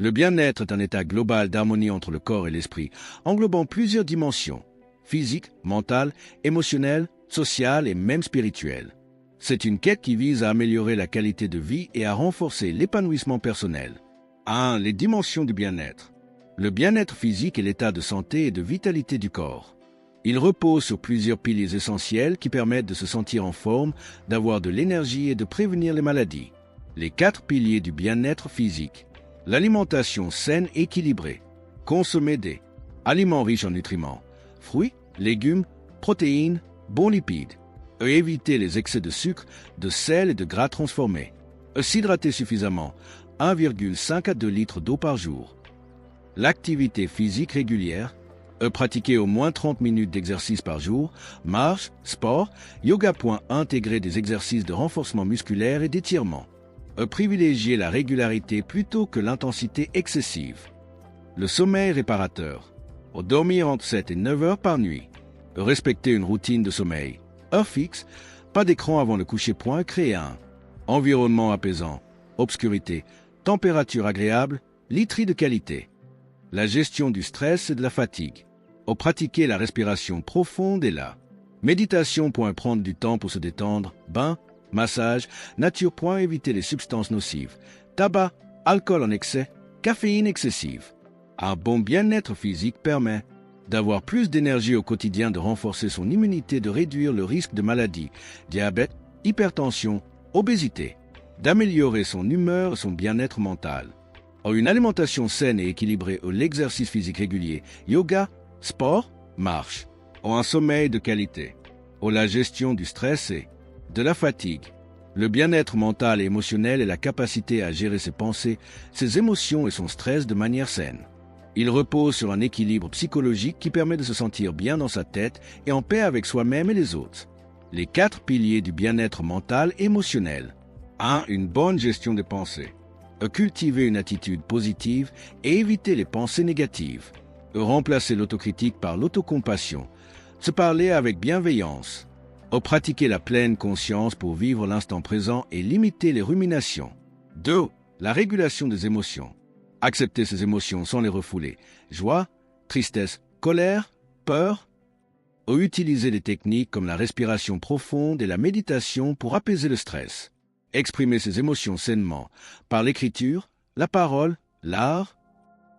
Le bien-être est un état global d'harmonie entre le corps et l'esprit, englobant plusieurs dimensions, physique, mentale, émotionnelle, sociale et même spirituelle. C'est une quête qui vise à améliorer la qualité de vie et à renforcer l'épanouissement personnel. 1. Les dimensions du bien-être. Le bien-être physique est l'état de santé et de vitalité du corps. Il repose sur plusieurs piliers essentiels qui permettent de se sentir en forme, d'avoir de l'énergie et de prévenir les maladies. Les 4 piliers du bien-être physique. L'alimentation saine et équilibrée. Consommer des aliments riches en nutriments, fruits, légumes, protéines, bons lipides. Éviter les excès de sucre, de sel et de gras transformés. S'hydrater suffisamment, 1,5 à 2 litres d'eau par jour. L'activité physique régulière. Pratiquer au moins 30 minutes d'exercice par jour, marche, sport, yoga. Intégrer des exercices de renforcement musculaire et d'étirement. Privilégier la régularité plutôt que l'intensité excessive. Le sommeil réparateur. Dormir entre 7 et 9 heures par nuit. Respecter une routine de sommeil. Heure fixe, pas d'écran avant le coucher. Créer un environnement apaisant. Obscurité, température agréable, literie de qualité. La gestion du stress et de la fatigue. Pratiquer la respiration profonde et la méditation. Prendre du temps pour se détendre. Bain, massage, nature. Éviter les substances nocives. Tabac, alcool en excès, caféine excessive. Un bon bien-être physique permet d'avoir plus d'énergie au quotidien, de renforcer son immunité, de réduire le risque de maladies, diabète, hypertension, obésité, d'améliorer son humeur et son bien-être mental. Une alimentation saine et équilibrée, l'exercice physique régulier, yoga, sport, marche. Un sommeil de qualité. La gestion du stress et de la fatigue. Le bien-être mental et émotionnel est la capacité à gérer ses pensées, ses émotions et son stress de manière saine. Il repose sur un équilibre psychologique qui permet de se sentir bien dans sa tête et en paix avec soi-même et les autres. Les 4 piliers du bien-être mental et émotionnel. 1. Une bonne gestion des pensées. Cultiver une attitude positive et éviter les pensées négatives. Remplacer l'autocritique par l'autocompassion. Se parler avec bienveillance. Pratiquer la pleine conscience pour vivre l'instant présent et limiter les ruminations. 2. La régulation des émotions. Accepter ses émotions sans les refouler. Joie, tristesse, colère, peur. Utiliser des techniques comme la respiration profonde et la méditation pour apaiser le stress. Exprimer ses émotions sainement par l'écriture, la parole, l'art.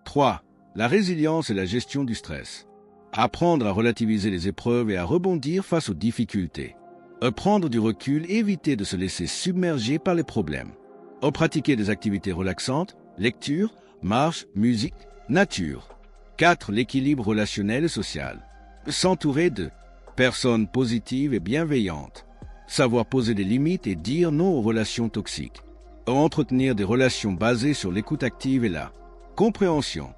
3. La résilience et la gestion du stress. Apprendre à relativiser les épreuves et à rebondir face aux difficultés. Prendre du recul et éviter de se laisser submerger par les problèmes. Pratiquer des activités relaxantes, lecture, marche, musique, nature. 4. L'équilibre relationnel et social. S'entourer de personnes positives et bienveillantes. Savoir poser des limites et dire non aux relations toxiques. Entretenir des relations basées sur l'écoute active et la compréhension.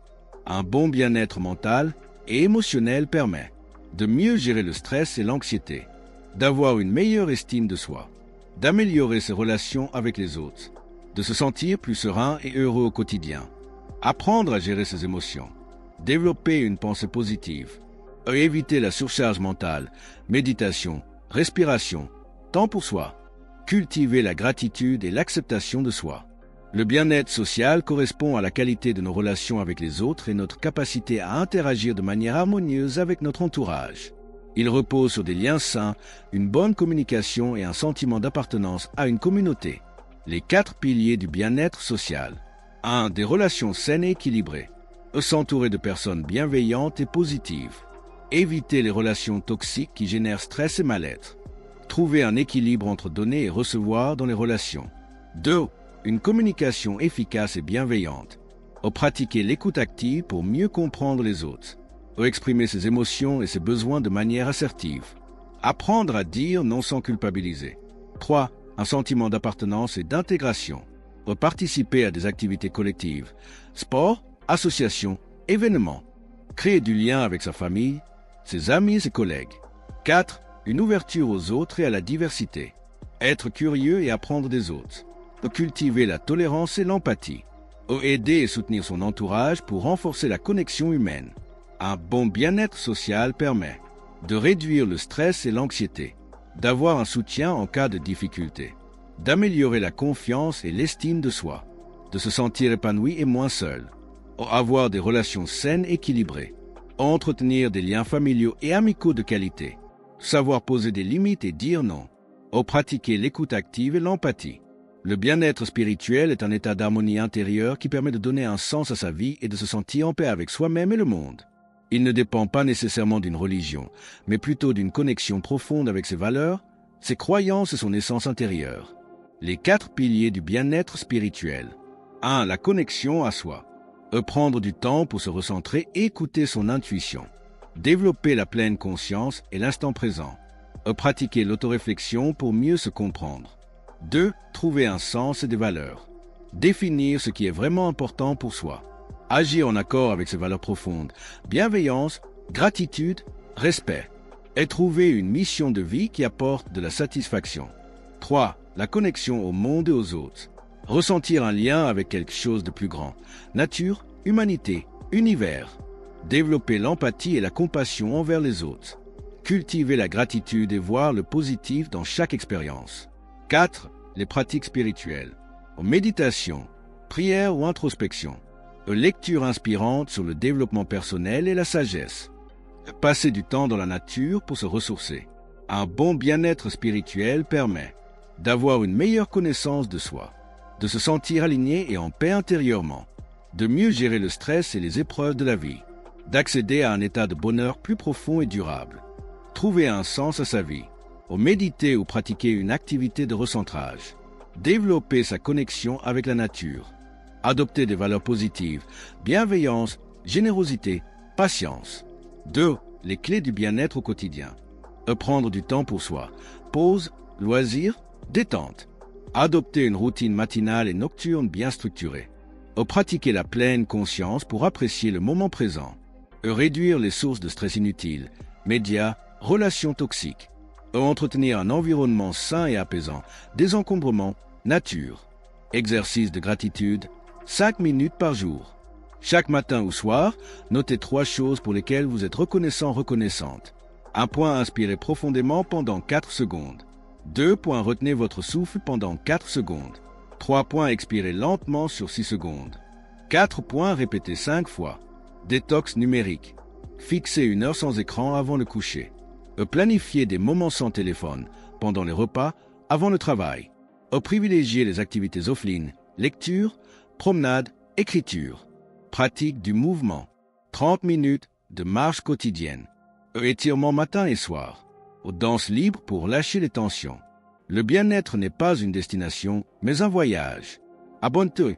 Un bon bien-être mental et émotionnel permet de mieux gérer le stress et l'anxiété, d'avoir une meilleure estime de soi, d'améliorer ses relations avec les autres, de se sentir plus serein et heureux au quotidien, apprendre à gérer ses émotions, développer une pensée positive, éviter la surcharge mentale, méditation, respiration, temps pour soi, cultiver la gratitude et l'acceptation de soi. Le bien-être social correspond à la qualité de nos relations avec les autres et notre capacité à interagir de manière harmonieuse avec notre entourage. Il repose sur des liens sains, une bonne communication et un sentiment d'appartenance à une communauté. Les 4 piliers du bien-être social. 1. Des relations saines et équilibrées. S'entourer de personnes bienveillantes et positives. Éviter les relations toxiques qui génèrent stress et mal-être. Trouver un équilibre entre donner et recevoir dans les relations. 2. Une communication efficace et bienveillante. Pratiquer l'écoute active pour mieux comprendre les autres. Exprimer ses émotions et ses besoins de manière assertive. Apprendre à dire non sans culpabiliser. 3. Un sentiment d'appartenance et d'intégration. Participer à des activités collectives. Sport, associations, événements. Créer du lien avec sa famille, ses amis et ses collègues. 4. Une ouverture aux autres et à la diversité. Être curieux et apprendre des autres. Cultiver la tolérance et l'empathie. Aider et soutenir son entourage pour renforcer la connexion humaine. Un bon bien-être social permet de réduire le stress et l'anxiété, d'avoir un soutien en cas de difficulté, d'améliorer la confiance et l'estime de soi, de se sentir épanoui et moins seul, avoir des relations saines et équilibrées, entretenir des liens familiaux et amicaux de qualité, savoir poser des limites et dire non, pratiquer l'écoute active et l'empathie. Le bien-être spirituel est un état d'harmonie intérieure qui permet de donner un sens à sa vie et de se sentir en paix avec soi-même et le monde. Il ne dépend pas nécessairement d'une religion, mais plutôt d'une connexion profonde avec ses valeurs, ses croyances et son essence intérieure. Les 4 piliers du bien-être spirituel. 1. La connexion à soi. Prendre du temps pour se recentrer et écouter son intuition. Développer la pleine conscience et l'instant présent. Pratiquer l'autoréflexion pour mieux se comprendre. 2. Trouver un sens et des valeurs. Définir ce qui est vraiment important pour soi. Agir en accord avec ses valeurs profondes. Bienveillance, gratitude, respect. Et trouver une mission de vie qui apporte de la satisfaction. 3. La connexion au monde et aux autres. Ressentir un lien avec quelque chose de plus grand. Nature, humanité, univers. Développer l'empathie et la compassion envers les autres. Cultiver la gratitude et voir le positif dans chaque expérience. 4. Les pratiques spirituelles. Méditation, prière ou introspection. Lecture inspirante sur le développement personnel et la sagesse. Passer du temps dans la nature pour se ressourcer. Un bon bien-être spirituel permet d'avoir une meilleure connaissance de soi, de se sentir aligné et en paix intérieurement, de mieux gérer le stress et les épreuves de la vie, d'accéder à un état de bonheur plus profond et durable, trouver un sens à sa vie, méditer ou pratiquer une activité de recentrage, développer sa connexion avec la nature, adopter des valeurs positives, bienveillance, générosité, patience. 2. Les clés du bien-être au quotidien. Prendre du temps pour soi, pause, loisirs, détente. Adopter une routine matinale et nocturne bien structurée. Pratiquer la pleine conscience pour apprécier le moment présent. Réduire les sources de stress inutiles, médias, relations toxiques. Entretenir un environnement sain et apaisant, désencombrement, nature. Exercice de gratitude, 5 minutes par jour. Chaque matin ou soir, notez 3 choses pour lesquelles vous êtes reconnaissante. 1 point, inspirez profondément pendant 4 secondes. 2 points, retenez votre souffle pendant 4 secondes. 3 points, expirez lentement sur 6 secondes. 4 points, répétez 5 fois. Détox numérique. Fixez 1 heure sans écran avant le coucher. Planifiez des moments sans téléphone, pendant les repas, avant le travail. Privilégiez les activités offline, lecture, promenade, écriture. Pratique du mouvement. 30 minutes de marche quotidienne. Étirement matin et soir. Danse libre pour lâcher les tensions. Le bien-être n'est pas une destination, mais un voyage. Abonne-toi